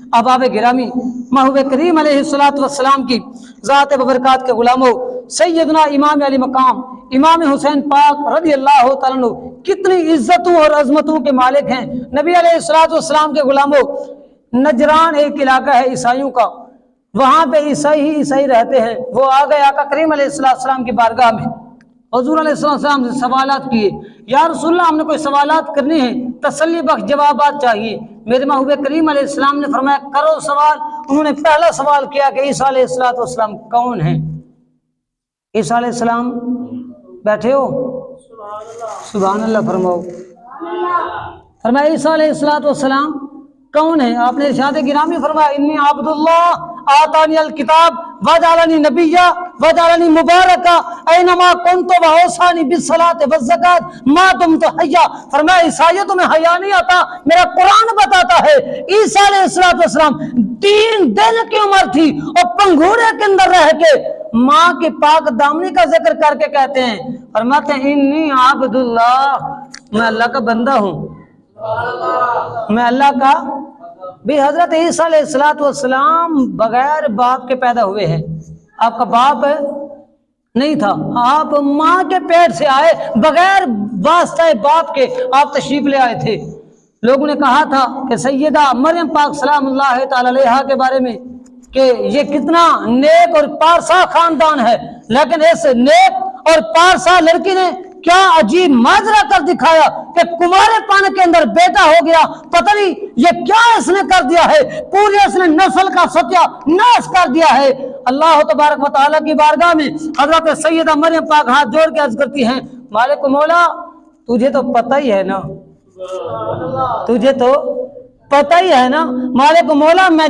अहबाब गिरामी महबूब करीम अलैहिस्सलातु वस्सलाम की ज़ात बबरकात के गुलामों, सैयदना इमाम अली मकाम इमाम हुसैन पाक रज़ी अल्लाह तआला अन्हु कितनी इज्जतों और अजमतों के मालिक हैं। नबी अलैहिस्सलातु वस्सलाम के गुलामों, नजरान एक इलाका है ईसाइयों का, वहां पे ईसाई ही ईसाई रहते हैं। वो आ गए आका करीम अलैहिस्सलाम की बारगाह में, हुजूर अलैहिस्सलाम से सवालात किए, या रसूलल्लाह हमने कोई सवालात करनी है, तसल्ली बख्श जवाबात चाहिए। मेरे महबूब करीम अलैहिस्सलाम ने फरमाया करो सवाल। उन्होंने पहला सवाल किया कि ईसा अलैहिस्सलाम कौन है। ईसा अलैहिस्सलाम बैठे हो, सुभान अल्लाह फरमाओ। फरमाया ईसा अलैहिस्सलाम कौन है। आपने इरशाद गिरामी फरमाया इन्नी अब्दुल्लाह आतानी अल किताब वजअलनी नबिय्या वजअलनी मुबारका ऐनमा कुन्तु वऔसानी बिस्सलाति वज़्ज़कात मा दुम्तु हय्या। फरमाया ईसाइयों तुम्हें हया नहीं आता, मेरा कुरान बताता है ईसा अलैहिस्सलाम 3 दिन की उम्र थी और पंघूरे के अंदर रह के माँ की पाक दामनी का जिक्र करके कहते हैं, फरमाते हैं इन्नी अब्दुल्लाह, मैं अल्लाह का बंदा हूँ, मैं अल्लाह का भी। हजरत ईसा अलैहिस्सलाम बगैर बाप के पैदा हुए हैं। आपका बाप नहीं था, आप माँ के पेट से आए, बगैर वास्ता बाप के आप तशरीफ ले आए थे। लोगों ने कहा था कि सैयदा मरियम पाक सलामुल्लाह तआला अलैहा के बारे में कि ये कितना नेक और पारसा खानदान है, लेकिन इस नेक और पारसा लड़की ने क्या अजीब माजरा कर दिखाया कि कुमारेपन के अंदर बेटा हो गया। पता नहीं ये क्या इसने कर दिया है, पूरे इसने नस्ल का सत्यानाश कर दिया है। अल्लाह तबारक व तआला की बारगाह में हजरत सैयदा मरियम पाक हाथ जोड़ के अर्ज करती हैं, मालिक मौला तुझे तो पता ही है ना, तुझे तो पता ही है ना मालिक मौला, मैं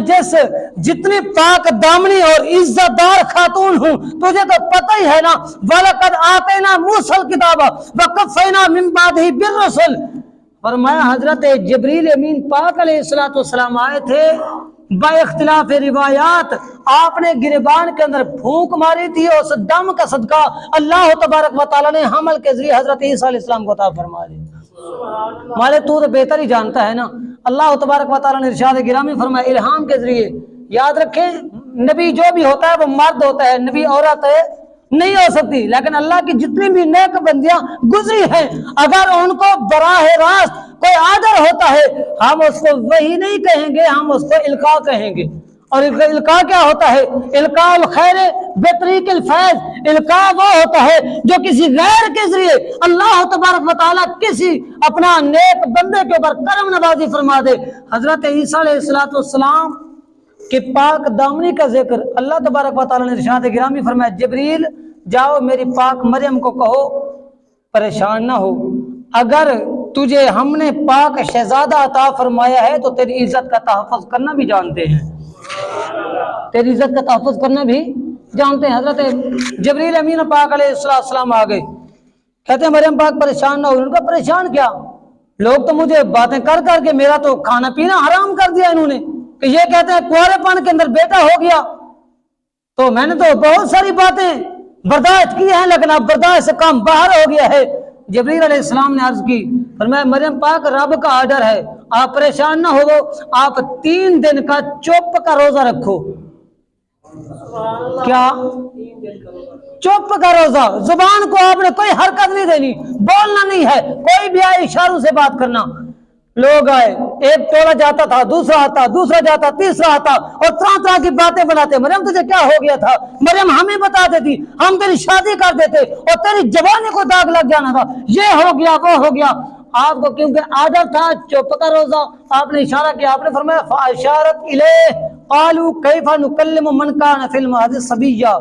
जितनी पाक दामनी और इज्जतदार खातून हूँ तुझे तो पता ही है ना। वलक़द आतैना मूसल किताब व कफ़ैना मिन बादिही बिर्रुसुल। फरमाया हजरत जिब्रील अमीन पाक अलैहिस्सलाम आए थे, बाइख्तिलाफ रिवायात आपने गिरबान के अंदर फूंक मारी थी, उस दम का सदका अल्लाह तबारक व तआला ने हमल के जरिए हजरत ईसा अलैहिस्सलाम को अता फरमा दी। मालिक तू तो बेहतर ही जानता है ना। अल्लाह तबारक व तआला ने इरशाद गिरामी फरमाया इल्हाम के जरिए, याद रखें नबी जो भी होता है वो मर्द होता है, नबी औरत नहीं हो सकती, लेकिन अल्लाह की जितनी भी नेक बंदियां गुजरी हैं अगर उनको बराह रास्त कोई आदर होता है हम उसको वही नहीं कहेंगे, हम उसको इल्का कहेंगे। और इल्का क्या होता है, इल्का उल खैर बेतरीक़िल फैज़, इल्का वो होता है जो किसी गैर के जरिए अल्लाह तबारक व तआला किसी अपना नेक बंदे के ऊपर करम नवाजी फरमा दे। हजरत ईसा अलैहिस्सलाम के पाक दामनी का जिक्र अल्लाह तबारक व तआला ने इरशाद गिरामी फरमाया जिब्रील जाओ मेरी पाक मरियम को कहो परेशान ना हो, अगर तुझे हमने पाक शहजादा अता फरमाया है तो तेरी इज्जत का तहफ़्फ़ुज़ करना भी जानते हैं, तेरी इज्जत का तहफ़्फ़ुज़ करना भी जानते हैं। हजरत जिब्रील अमीन पाक अलैहिस्सलाम आ गए, कहते हैं मरियम पाक परेशान ना हो। उनका परेशान क्या, लोग तो मुझे बातें कर करके मेरा तो खाना पीना हराम कर दिया इन्होंने, कि ये कहते हैं कुंवारेपन के अंदर बेटा हो गया, तो मैंने तो बहुत सारी बातें बर्दाश्त की हैं लेकिन अब बर्दाश्त से काम बाहर हो गया है। जिब्रील अलैहिस्सलाम ने अर्ज की, फरमाया मरियम पाक रब का ऑर्डर है, आप परेशान ना हो, आप 3 दिन का चुप का रोजा रखो। क्या चुप का रोजा, जुबान को आपने कोई हरकत नहीं देनी, बोलना नहीं है, कोई भी आए इशारों से बात करना। लोग आए, एक टोला जाता था, दूसरा आता, दूसरा जाता, तीसरा आता और तरह तरह की बातें बनाते, मरियम तुझे क्या हो गया था, मरियम हमें बता देती, हम तेरी शादी कर देते और तेरी जवानी को दाग लग जाना था, ये हो गया वो हो गया। आपको क्योंकि आदत था चुप का रोजा, आपने इशारा किया, आपने फरमाया फाशारत इलैह क़ालू कैफ़ा नुकल्लिमु मन कान फ़िल महदि सबिय्या।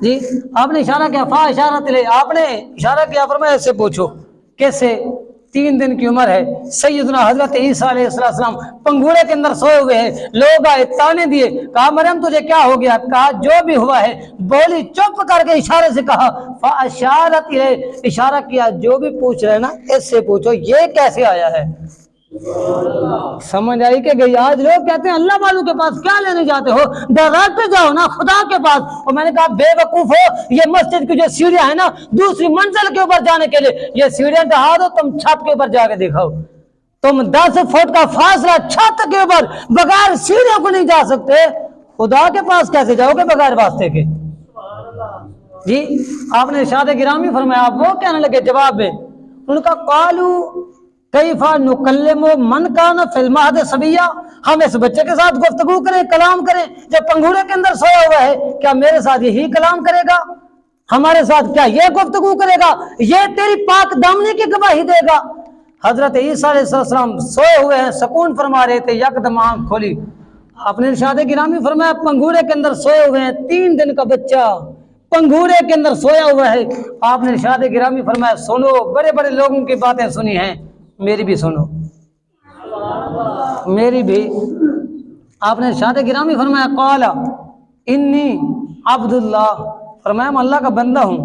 जी आपने इशारा किया, फाशारत इलैह, आपने इशारा किया, फरमाया इससे पूछो कैसे, 3 दिन की उम्र है। सैयदना हजरत ईसा अलैहिस्सलाम पंघूरे के अंदर सोए हुए हैं, लोग आए ताने दिए, कहा मरियम तुझे क्या हो गया, कहा जो भी हुआ है, बोली चुप करके इशारे से कहा फाशारत इलैह, इशारा किया, जो भी पूछ रहे ना इससे पूछो ये कैसे आया है। समझ आई कि गई। आज लोग कहते हैं अल्लाह वालों के पास क्या लेने जाते हो, डायरेक्ट जाओ ना खुदा के पास। और मैंने कहा बेवकूफ हो, ये मस्जिद की जो सीढ़ियां है ना दूसरी मंजिल के ऊपर जाने के लिए, ये सीढ़ियां ढहा दो, तुम छत के ऊपर जाके दिखाओ, तुम 10 फुट का फासला छत के ऊपर बगैर सीढ़ियों को नहीं जा सकते, खुदा के पास कैसे जाओगे बगैर वास्ते के? जी आपने इरशाद गिरामी फरमाया, आप वो कहने लगे जवाब में, उनका कालू कैफा नुकल्लिमु मन कान फिल महद सबिया, हम इस बच्चे के साथ गुफ्तगू करें, कलाम करें, जब पंघूरे के अंदर सोया हुआ है, क्या मेरे साथ यही कलाम करेगा? हमारे साथ क्या ये गुफ्तगू करेगा? ये तेरी पाक दामनी की गवाही देगा? हजरत ईसा अलैहिस्सलाम सोए हुए हैं, सुकून फरमा रहे थे, यकदम आंख खोली, आपने इरशाद गिरामी फरमाया पंघूरे के अंदर सोए हुए हैं, 3 दिन का बच्चा पंघूरे के अंदर सोया हुआ है। आपने इरशाद गिरामी फरमाया, सुनो, बड़े बड़े लोगों की बातें सुनी हैं, मेरी भी सुनो, मेरी भी। आपने इरशाद गिरामी फरमाया, क़ाला इन्नी अब्दुल्लाह, फरमाया मैं अल्लाह का बंदा हूं।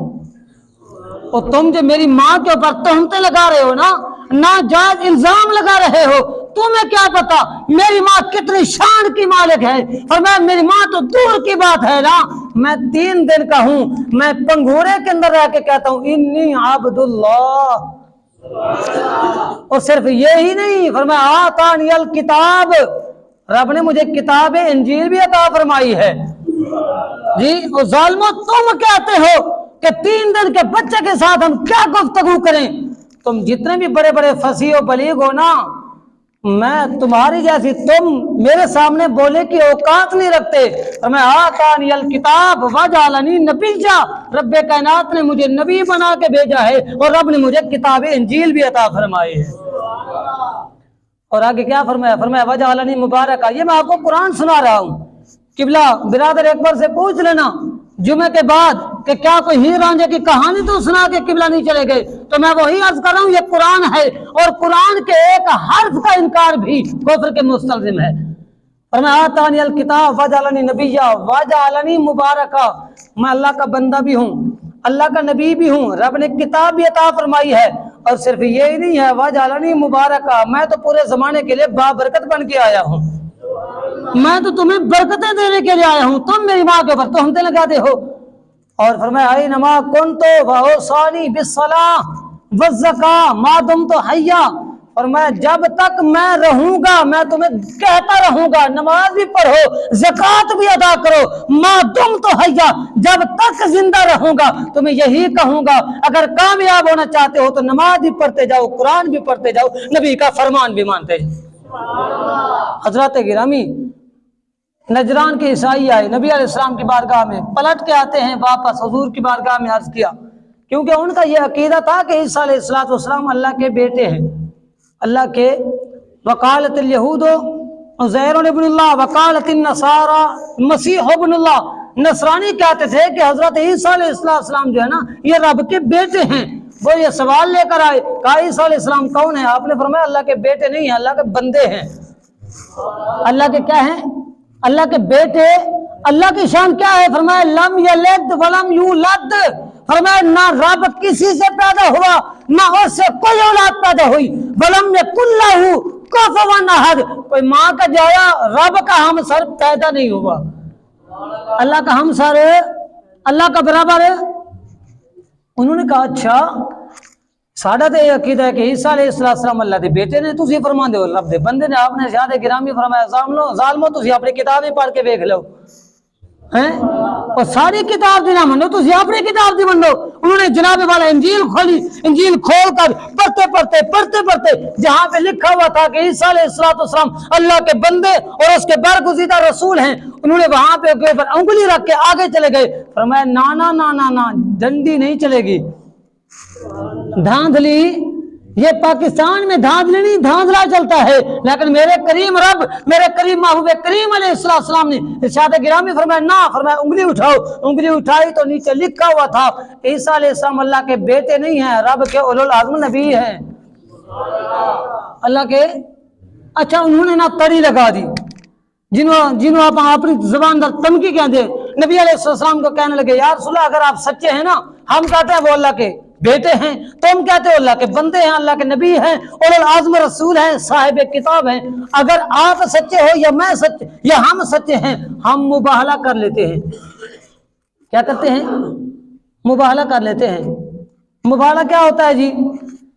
और तुम जो मेरी माँ के ऊपर तोहमतें लगा रहे हो ना, नाजायज इल्जाम लगा रहे हो, तुम्हें क्या पता मेरी माँ कितनी शान की मालिक है। और मैं, मेरी माँ तो दूर की बात है ना, मैं 3 दिन का हूं, मैं पंघूरे के अंदर रह के कहता हूं इन्नी अब्दुल्लाह। और सिर्फ यही नहीं, फरमाया आतानियल किताब, रब ने मुझे किताब इंजील भी अता फरमाई है। जी और जालिमो, तुम कहते हो कि 3 दिन के बच्चे के साथ हम क्या गुफ्तगू करें? तुम जितने भी बड़े बड़े फसीह और बलीग हो ना, मैं तुम्हारी जैसी, तुम मेरे सामने बोले की औकात नहीं रखते। और मैं आतानियल किताब वजालनी नबीजा, रब्बे कायनात ने मुझे नबी बना के भेजा है, और रब ने मुझे किताब इंजील भी अता फरमाई है। और आगे क्या फरमाया? फरमाया वजालनी मुबारक। ये मैं आपको कुरान सुना रहा हूँ। किबला बिरादर एक बार से पूछ लेना जुमे के बाद कि क्या कोई हीर रांझे की कहानी तो सुना के किबला नहीं चले गए, तो मैं वही अर्ज कर रहा हूँ, ये कुरान है, और कुरान के एक हर्फ का इनकार भी कुफ्र के मुस्तलजिम है। और मैं आतानियल किताब वजालनी नबिया वजालनी मुबारका, मैं अल्लाह का बंदा भी हूँ, अल्लाह का नबी भी हूँ, रब ने किताब भी अता फरमाई है। और सिर्फ यही नहीं है, वजालनी मुबारका, मैं तो पूरे जमाने के लिए बाबरकत बन के आया हूँ, मैं तो तुम्हें बरकतें देने के लिए आया हूं, तुम मेरी माँ के ऊपर तोहमतें लगाते हो। और फरमाया आई नमा कुन तो वसानी बिस्सलाह वज़्ज़का मा दुम तो हय्या, और मैं जब तक मैं रहूंगा मैं तुम्हें कहता रहूंगा नमाज भी पढ़ो, ज़कात भी अदा करो, मा दुम तो हय्या, जब तक जिंदा रहूंगा तुम्हें यही कहूंगा। अगर कामयाब होना चाहते हो तो नमाज भी पढ़ते जाओ, कुरान भी पढ़ते जाओ, नबी का फरमान भी मानते जाओ। हजरत गिरामी नजरान के ईसाई आए नबी अलैहिस्सलाम की बारगाह में, पलट के आते हैं वापस हुजूर की बारगाह में अर्ज किया, क्योंकि उनका यह अकीदा था कि ईसा अलैहिस्सलाम अल्लाह के बेटे हैं, अल्लाह के। वकालतिल यहूदो उज़ैर इब्नुल्लाह वकालतिन नसारा मसीह इब्नुल्लाह, नसरानी कहते थे कि हजरत ईसा अलैहिस्सलाम जो है ना ये रब के बेटे हैं। वो ये सवाल लेकर आए, कहा ईसा अलैहिस्सलाम कौन है? आपने फरमाया अल्लाह के बेटे नहीं है, अल्लाह के बंदे हैं। अल्लाह के क्या हैं? अल्लाह के बेटे। अल्लाह की शान क्या है? फरमाया लम यलिद वलम यूलद, फरमाया ना रब किसी से पैदा हुआ ना उससे कोई औलाद पैदा हुई, वलम यकुल्लहु कुफुवन अहद, कोई माँ का जाया रब का हमसर पैदा नहीं हुआ। अल्लाह का हमसर अल्लाह का बराबर है। उन्होंने कहा अच्छा साडा तो यह अकीदा है कि ईसा अलैहिस्सलाम अल्लाह के बेटे ने, तुसी फरमांदे हो रब दे बंदे ने। आपने इरशाद गिरामी फरमाया जालिमो तुसी अपनी किताबें पढ़ के देख लो हैं, और सारी किताब दी ना मनो, तुसी अपनी किताब दी मनो। उन्होंने जनाब वाला इंजील खोली, इंजील खोल कर पढ़ते पढ़ते जहां पे लिखा हुआ था कि ईसा अलैहिस्सलाम अल्लाह के बंदे और उसके बरगुज़ीदा रसूल हैं, उन्होंने वहां पे ऊपर उंगली रख के आगे चले गए। फरमाया ना ना ना ना ना, डंडी नहीं चलेगी, धांधली, ये पाकिस्तान में धांधली नहीं धांधला चलता है, लेकिन मेरे करीम रब, मेरे करीम महबूब करीम अलैहिस्सलाम ने इरशाद गिरामी फरमाया ना, फरमाया उंगली उठाओ। उंगली उठाई तो नीचे लिखा हुआ था ईसा अलैहिस्सलाम अल्लाह के बेटे नहीं है, रब के उलुल आज़म नबी है, अल्लाह के। अच्छा उन्होंने ना तड़ी लगा दी, जिन्हों आप अपनी जुबान दर तमकी कहते, नबी अलैहिस्सलाम को कहने लगे यार रसूल अगर आप सच्चे हैं ना, हम कहते हैं वो अल्लाह के बेटे हैं, तुम कहते हो अल्लाह के बंदे हैं, अल्लाह के नबी हैं, उलुल आज़म रसूल हैं, साहिब किताब हैं, अगर आप सच्चे हो या मैं सच्चे या हम सच्चे हैं, हम मुबाहला कर लेते हैं। क्या करते हैं? मुबाहला कर लेते हैं। मुबाहला क्या होता है जी?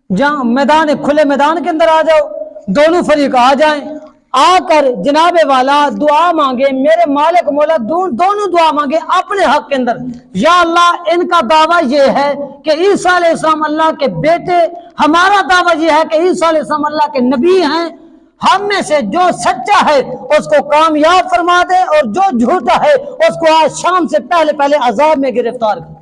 जहाँ मैदान खुले मैदान के अंदर आ जाओ, دونوں فریق آ جائیں, آ کر جناب والا دعا مانگے, میرے مالک مولا دونوں دعا مانگے اپنے حق کے اندر, یا اللہ ان کا دعویٰ یہ ہے کہ عیسیٰ علیہ السلام اللہ کے بیٹے, ہمارا دعویٰ یہ ہے کہ عیسیٰ علیہ السلام اللہ کے نبی ہیں, ہم میں سے جو سچا ہے اس کو کامیاب فرما دے اور جو جھوٹا ہے اس کو آج شام سے پہلے عذاب میں گرفتار کر.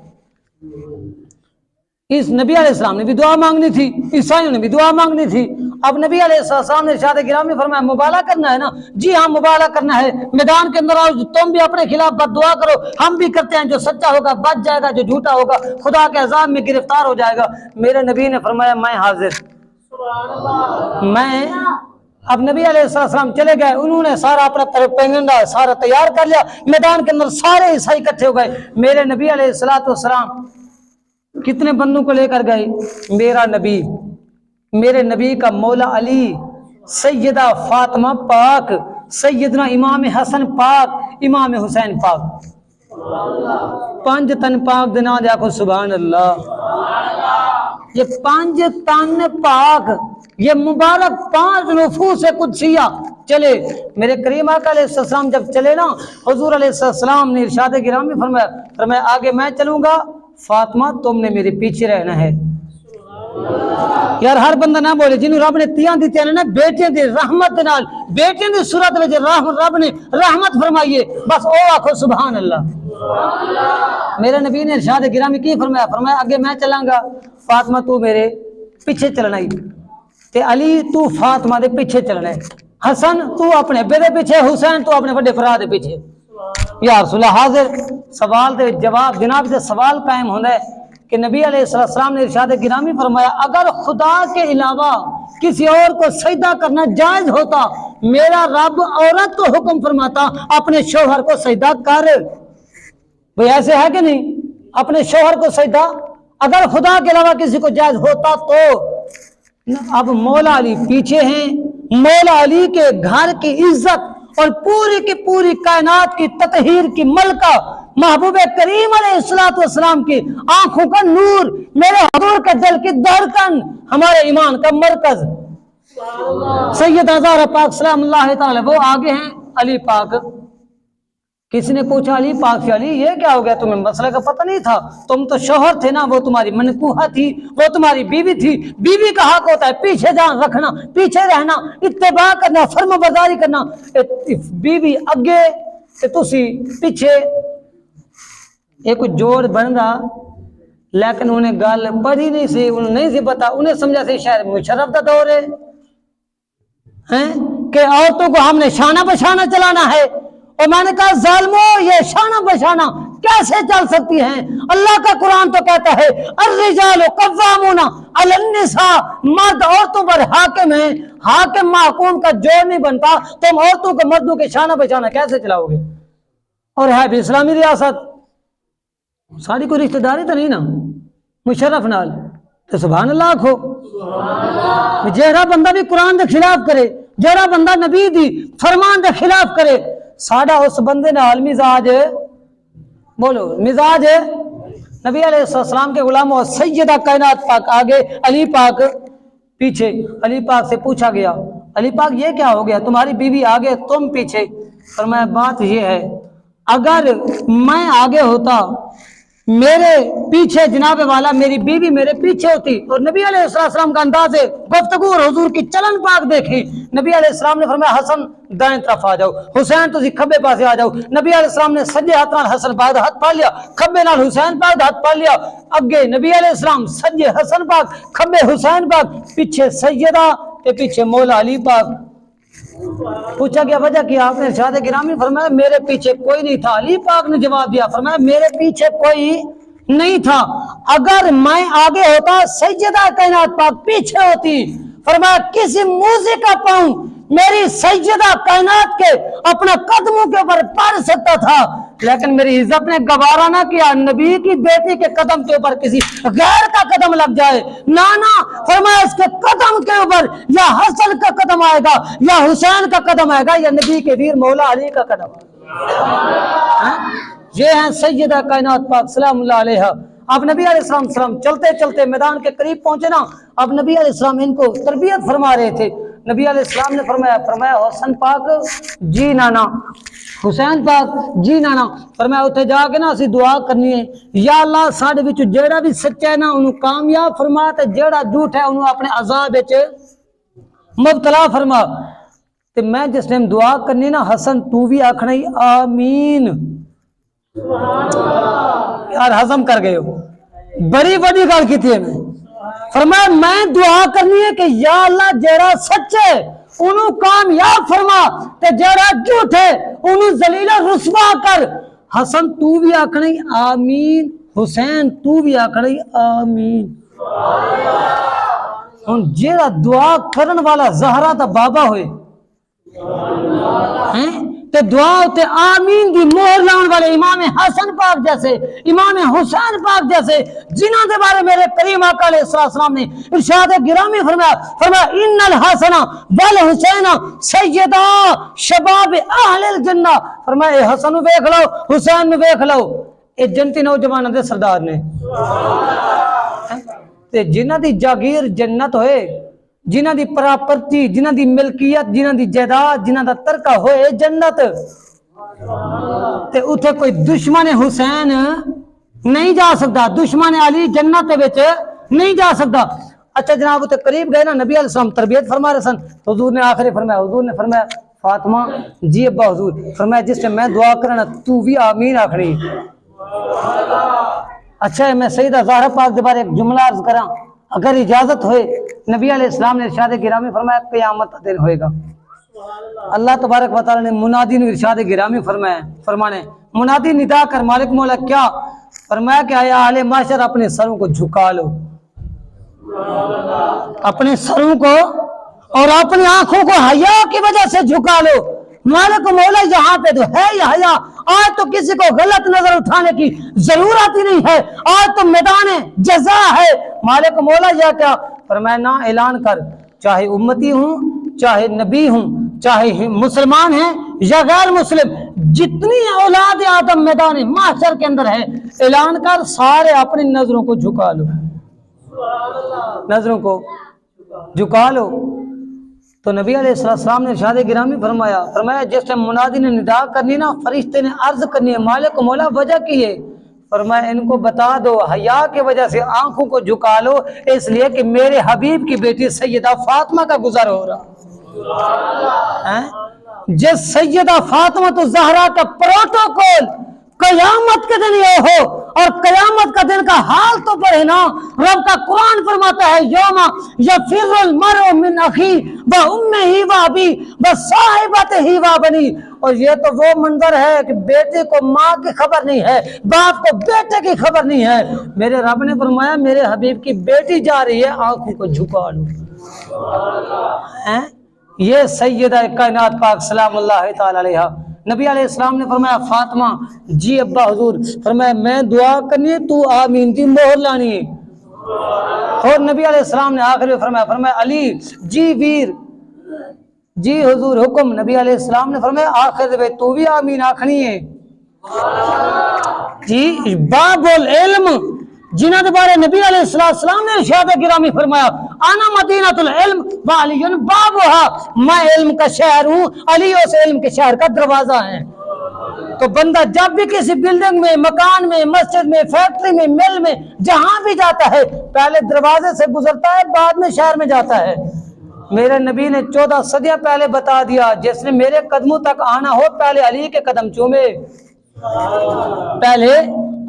اس نبی علیہ السلام نے بھی دعا مانگنی تھی, عیسائیوں نے بھی دعا مانگنی تھی. اب نبی علیہ السلام نے ارشاد گرامی فرمایا مبالغہ کرنا ہے نا, جی ہاں مبالغہ کرنا ہے, میدان کے اندر آؤ, تم بھی اپنے خلاف بد دعا کرو, ہم بھی کرتے ہیں, جو سچا ہوگا بچ جائے گا, جو جھوٹا ہوگا خدا کے عذاب میں گرفتار ہو جائے گا. میرے نبی نے فرمایا میں حاضر. میں اب نبی علیہ السلام چلے گئے, انہوں نے سارا اپنا پیغنڈا سارا تیار کر لیا, میدان کے اندر سارے عیسائی اکٹھے ہو گئے. میرے نبی علیہ السلام کتنے بندوں کو لے کر گئے؟ میرے نبی کا مولا علی, سیدہ فاطمہ پاک, سیدنا امام حسن پاک, امام حسین پاک, 5 تن پاک دنا دیکھو سبحان اللہ. یہ 5 تن پاک, یہ مبارک 5 نفوس قدسیہ چلے. میرے کریم آقا علیہ السلام جب چلے نا, حضور علیہ السلام نے ارشاد گرامی فرمایا آگے میں چلوں گا, فاطمہ تم نے میرے پیچھے رہنا ہے. یار ہر بندہ نہ بولے جنہوں رب نے تیاں دیتے ہیں نا بیٹے دی رحمت نال, بیٹے دی صورت میں رب نے رحمت فرمائیے, بس او آکھو سبحان اللہ. میرے نبی نے ارشاد گرامی کی فرمایا آگے میں چلاں گا, فاطمہ تو میرے پیچھے چلنا ہی, تے علی تو فاطمہ دے پیچھے چلنا ہے, حسن تو اپنے ابے دے پیچھے, حسین تو اپنے بڑے برا دے پیچھے. یا رسول اللہ حاضر سوال دے جواب جناب سے سوال قائم ہونا ہے کہ نبی علیہ السلام نے ارشاد گرامی فرمایا اگر خدا کے علاوہ کسی اور کو سجدہ کرنا جائز ہوتا, میرا رب عورت کو حکم فرماتا اپنے شوہر کو سجدہ کر. بھئی ایسے ہے کہ نہیں؟ اپنے شوہر کو سجدہ اگر خدا کے علاوہ کسی کو جائز ہوتا تو. اب مولا علی پیچھے ہیں, مولا علی کے گھر کی عزت اور پوری کی پوری کائنات کی تطہیر کی ملکہ محبوب کریم علیہ السلام کی آنکھوں کا نور, میرے حضور کا دل کی دھڑکن, ہمارے ایمان کا مرکز سیدہ زہرا پاک سلام اللہ تعالی, وہ آگے ہیں علی پاک. کسی نے پوچھا علی پاک سے علی یہ کیا ہو گیا, تمہیں مسئلہ کا پتہ نہیں تھا, تم تو شوہر تھے نا, وہ تمہاری منکوہہ تھی, وہ تمہاری بیوی تھی, بیوی کا حق ہوتا ہے پیچھے جان رکھنا, پیچھے رہنا, اتباع کرنا, فرما برداری کرنا. بیوی اگے تے تسی پیچھے. ایک جوڑ بن رہا لیکن انہیں گل پڑھی نہیں سی, انہیں نہیں سی پتا, انہیں سمجھا سی شاید مشرف کا دور ہے کہ عورتوں کو ہم نے شانہ بشانہ چلانا ہے. اور میں نے کہا ظالمو, یہ شانہ بشانہ کیسے چل سکتی ہیں؟ اللہ کا قرآن تو کہتا ہے الرجال قوامون علی النساء, مرد عورتوں پر حاکم ہیں, حاکم محکوم کا جوڑ نہیں بنتا, تم عورتوں کو مردوں کے شانہ بشانہ کیسے چلاؤ گے؟ اور ہے بھی اسلامی ریاست, ساری کوئی رشتہ داری تو نہیں نا مشرف نال, تو سبحان اللہ کھو. جہرا بندہ بھی قرآن دے خلاف کرے, جہرا بندہ نبی دی فرمان دے خلاف کرے, ساڑا اس بندے نال مزاج بولو مزاج نبی علیہ السلام کے غلام اور سیدہ کائنات پاک آگے, علی پاک پیچھے. علی پاک سے پوچھا گیا علی پاک یہ کیا ہو گیا, تمہاری بیوی آگے تم پیچھے. فرمایا بات یہ ہے اگر میں آگے ہوتا, میرے پیچھے جناب والا میری بیوی میرے پیچھے ہوتی, اور نبی علیہ السلام کا انداز گفتگو اور حضور کی چلن پاک دیکھی. نبی علیہ السلام نے فرمایا حسن دائیں طرف آ جاؤ, حسین تسی کھبے پاسے آ جاؤ. نبی علیہ السلام نے سجے ہاتھ نال حسن پاک دا ہاتھ پا لیا, کھبے نال حسین پاک دا ہاتھ پا لیا. اگے نبی علیہ السلام سجے حسن پاک, کھبے حسین پاک, پیچھے سیدہ تے پیچھے مولا علی پاک. پوچھا گیا وجہ کیا, آپ نے ارشاد گرامی فرمایا میرے پیچھے کوئی نہیں تھا. علی پاک نے جواب دیا فرمایا میرے پیچھے کوئی نہیں تھا, اگر میں آگے ہوتا سیدہ کائنات پاک پیچھے ہوتی. فرمایا کسی موزے کا پاؤں میری سیدہ کائنات کے اپنا قدموں کے اوپر پڑ سکتا تھا, لیکن میری عزت نے گوارا نہ کیا نبی کی بیٹی کے قدم کے اوپر کسی غیر کا قدم لگ جائے. نانا فرمایا اس کے قدم کے اوپر یا حسن کا قدم آئے گا, یا حسین کا قدم آئے گا, یا نبی کے ویر مولا علی کا قدم. یہ ہیں سیدہ کائنات پاک سلام اللہ علیہ. اب نبی علیہ السلام چلتے چلتے میدان کے قریب پہنچے نا, اب نبی علیہ السلام ان کو تربیت فرما رہے تھے. نبی علیہ السلام نے فرمایا حسن پاک جی نانا، حسین پاک جی نانا، فرمایا اتنے جا کے نا اسی دعا کرنی ہے، یا اللہ ساڈے وچ جیڑا بھی سچا ہے نا انہوں کامیاب فرما تے جیڑا جھوٹ ہے انہوں اپنے عذاب وچ مبتلا فرما۔ تے میں جس ٹائم دعا کرنی نا حسن تو بھی آکھنا ہی آمین۔ یار ہضم کر گئے ہو، بڑی بڑی گل کی ہے۔ میں فرمایا میں دعا کرنی ہے کہ یا اللہ جیڑا سچ ہے انہوں کامیاب فرما تے جیڑا جھوٹ ہے انہوں ذلیل رسوا کر۔ حسن تو بھی آکھنا ہی آمین، حسین تو بھی آکھنا ہی آمین۔ ہن جیڑا دعا کرن والا زہرا دا بابا ہوئے تے دعا تے آمین دی مہر لاؤن والے امام حسن پاک جیسے، امام حسین پاک جیسے، جنہاں دے بارے میرے کریم آقا علیہ السلام نے ارشاد گرامی فرمایا ان الحسن والحسین سیدا شباب اہل الجنہ۔ فرمایا اے حسن ویکھ لو، حسین نو ویکھ لو، اے جنتی نوجواناں دے سردار نے تے جنہاں دی جاگیر جنت ہوئے، جنہاں دی پراپرتی، جنہاں دی ملکیت، جنہاں دی جائیداد، جنہاں دا ترکہ ہوئے جنت، تے اتھے کوئی دشمن حسین نہیں جا سکتا، دشمن علی جنت وچ نہیں جا سکتا۔ اچھا جناب اتھے قریب گئے نا، نبی علیہ السلام تربیت فرما رہے سن، حضور نے آخری فرمایا، حضور نے فرمایا فاطمہ جی ابا حضور، فرمایا جس سے میں دعا کرنا تو بھی آمین آخری۔ اچھا ہے میں سیدہ زہرا پاک دے بارے ایک جملہ عرض کراں اگر اجازت ہوئے۔ نبی علیہ السلام نے ارشاد گرامی فرمایا قیامت دن ہوئے گا، اللہ تبارک و تعالی نے منادی نے ارشاد گرامی فرمانے منادی ندا کر مالک مولا کیا فرمایا کہ آیا اہل معاشر اپنے سروں کو جھکا لو، اپنے سروں کو اور اپنی آنکھوں کو حیا کی وجہ سے جھکا لو۔ مالک مولا یہاں پہ تو ہے یا حیا، آج تو کسی کو غلط نظر اٹھانے کی ضرورت ہی نہیں ہے، آج تو میدان جزا ہے۔ مالک مولا یا کیا فرمایا نہ اعلان کر، چاہے امتی ہوں، چاہے نبی ہوں، چاہے مسلمان ہیں یا غیر مسلم، جتنی اولاد آدم میدان محشر کے اندر ہے اعلان کر سارے اپنی نظروں کو جھکا لو، نظروں کو جھکا لو۔ تو نبی علیہ السلام نے ارشاد گرامی فرمایا جس ٹائم منادی نے ندا کرنی نا فرشتے نے عرض کرنی ہے مالک مولا وجہ کی ہے، فرمایا ان کو بتا دو حیا کی وجہ سے آنکھوں کو جھکا لو، اس لیے کہ میرے حبیب کی بیٹی سیدہ فاطمہ کا گزر ہو رہا، جس سیدہ فاطمہ تو زہرا کا پروٹوکول قیامت کے دن یہ ہو، اور قیامت کا دن کا حال تو پڑھے نا، رب کا قرآن فرماتا ہے یوم یفر المرء من اخی و امہ و ابی و صاحبتہ و بنی، اور یہ تو وہ منظر ہے کہ بیٹے کو ماں کی خبر نہیں ہے، باپ کو بیٹے کی خبر نہیں ہے۔ میرے رب نے فرمایا میرے حبیب کی بیٹی جا رہی ہے، آنکھوں کو جھکا لو۔ یہ سیدہ کائنات پاک سلام اللہ تعالی علیہ، نبی علیہ السلام نے فرمایا فاطمہ جی ابا حضور، فرمایا میں دعا کرنی ہے تو آمین دی مہر لانی ہے۔ اور نبی علیہ السلام نے آخر میں فرمایا علی جی ویر جی حضور حکم، نبی علیہ السلام نے فرمایا آخر میں تو بھی آمین آخنی ہے۔ جی باب العلم جنہاں دے بارے نبی علیہ السلام نے ارشاد گرامی فرمایا انا مدینۃ العلم وعلی بابها، میں علم کا شہر ہوں، علی اس علم کے شہر کا دروازہ ہے۔ تو بندہ جب بھی کسی بلڈنگ میں، مکان میں، مسجد میں، فیکٹری میں، مل میں جہاں بھی جاتا ہے پہلے دروازے سے گزرتا ہے، بعد میں شہر میں جاتا ہے۔ میرے نبی نے 14 صدیاں پہلے بتا دیا جس نے میرے قدموں تک آنا ہو پہلے علی کے قدم چومے، پہلے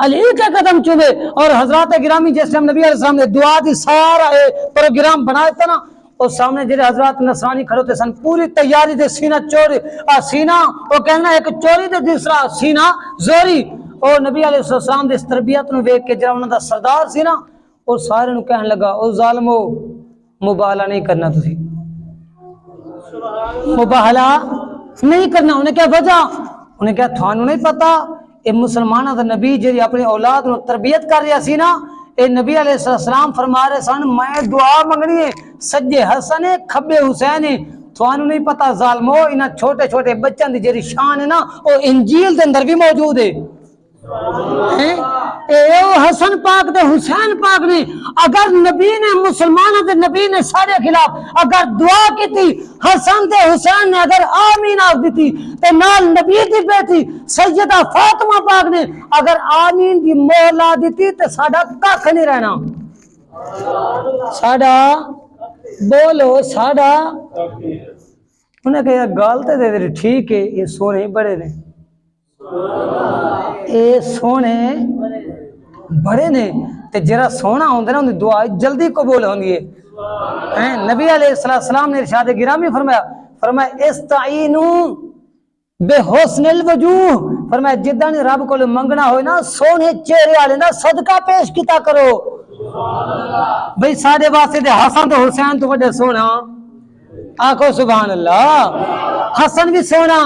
علی کے قدم چومے۔ اور حضرات گرامی جس ٹائم نبی علیہ السلام نے دعا دی سارا پروگرام بنایا تھا نا، اور سامنے جڑے حضرات نصرانی کھڑے ہوتے سن پوری تیاری دے سینہ چوری سینہ وہ کہنا ایک چوری دے دوسرا سینہ زوری، اور نبی علیہ السلام دے اس تربیت نو ویکھ کے جڑا انہاں دا سردار سی نا وہ سارے نو کہن لگا او ظالمو مبالغہ نہیں کرنا، تسی مبالغہ نہیں کرنا۔ انہیں کیا وجہ؟ انہیں کیا تھانوں نہیں پتا اے مسلمانہ دا نبی جی اپنی اولاد نو تربیت کر رہا سی نا، اے نبی علیہ السلام فرما رہے سن میں دعا منگنی ہے سجے حسن ہے کھبے حسین ہے، تھانوں نہیں پتا ظالمو انہاں چھوٹے چھوٹے بچوں دی جڑی شان ہے نا وہ انجیل دے اندر بھی موجود ہے۔ حسن پاک دے حسین پاک نے اگر نبی نے مسلمانوں دے نبی نے سارے خلاف اگر دعا کی تھی حسن تے حسین نے اگر آمین آخ دی تھی تے نال نبی دی بیٹی سیدہ فاطمہ پاک نے اگر آمین دی مہر لا دیتی تے ساڈا کھ نہیں رہنا ساڈا بولو ساڈا انہیں کہا گال تے دے ٹھیک ہے یہ سونے بڑے نے اے سونے بڑے نے تے جرا سونا ہوندے نا ان دی دعا جلدی قبول ہوندی ہے نبی علیہ السلام نے ارشاد گرامی فرمایا استعینوا بحسن الوجوہ فرمایا جداں رب کو منگنا ہوئے نا سونے چہرے والے دا صدقہ پیش کیتا کرو بھئی سارے واسطے دے حسن تو حسین تو وڈے سونا آکھو سبحان اللہ حسن بھی سونا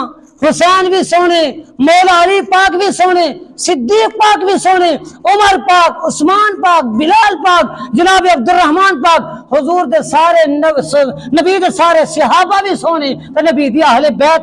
حسین بھی سونے مولا علی پاک بھی سونے صدیق پاک بھی سونے عمر پاک عثمان پاک بلال پاک جناب عبد الرحمن پاک حضور دے سارے نبی دے سارے صحابہ بھی سونے تے نبی دی اہل بیت